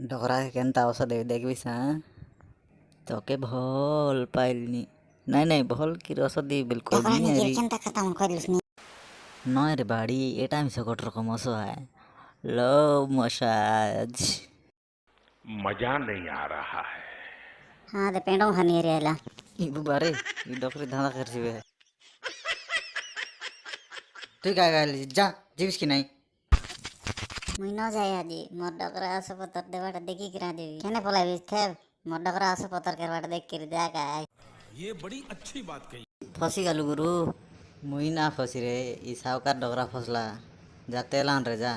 डोकरा के केनता औषध देखबी सा तोके भल पाइलनी नहीं नहीं भल की औषध दी बिल्कुल ढोकळा नहीं निकीर अरी केनता खतम करलुसनी नय रे बाड़ी एटा मी सकट रकम असो है लो मसाज मजा नहीं आ रहा है। हाँ ते पेंडो हनी रेला इबु बारे ई डोकरी धांधा कर सिबे तू काय काय जा जीविस की नहीं मुई न जाय आजी मोर डोकरा आसो पतर देवाटा देखी किरा देवी केने पलावी थे मोर डोकरा आसो पतर करवाटा देख कर जागा ये बड़ी अच्छी बात कही। फसी गलु गुरु मुई ना फसी रे ई सावकार डोकरा फसला जा तेलान रे जा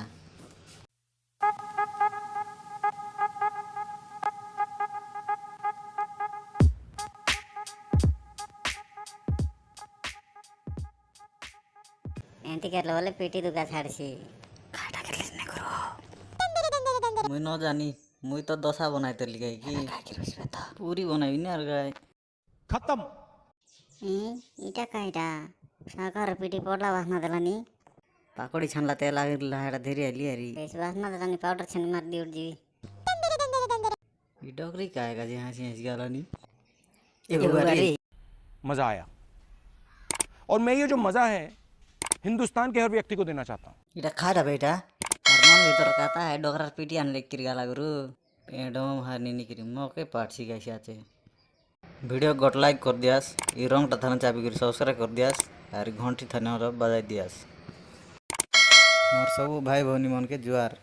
एंती करले बोले पीटी दुका छाड़सी मुई न जानी मुई तो दशा बनाई तेली गई की पूरी बनाई नहीं और गए खत्म। इटा काइटा साकर पीटी पोडला वासना देलानी पाकोड़ी छानला तेल आगिरला हेडा धीरे हली हरी बेस वासना देलानी पाउडर छन मार दी उड़ जी ई डोकरी काय का जी हंसी हंसी गालानी एगो बारी मजा आया और मैं ये जो मजा है हिंदुस्तान के हर व्यक्ति को देना चाहता हूँ। इटा खाड़ा बेटा हरमोन भीतर कहता है डोकरा पीटी आन लेकर गाला गुरु एडम हारनी निकरी मौके पाटसी कैसे आचे वीडियो गोट लाइक कर दियास ई रंग टा थाना चाबी कर सब्सक्राइब कर दियास और घंटी थाने बजाई दियास मोर सब भाई भौनी मन के जुआर।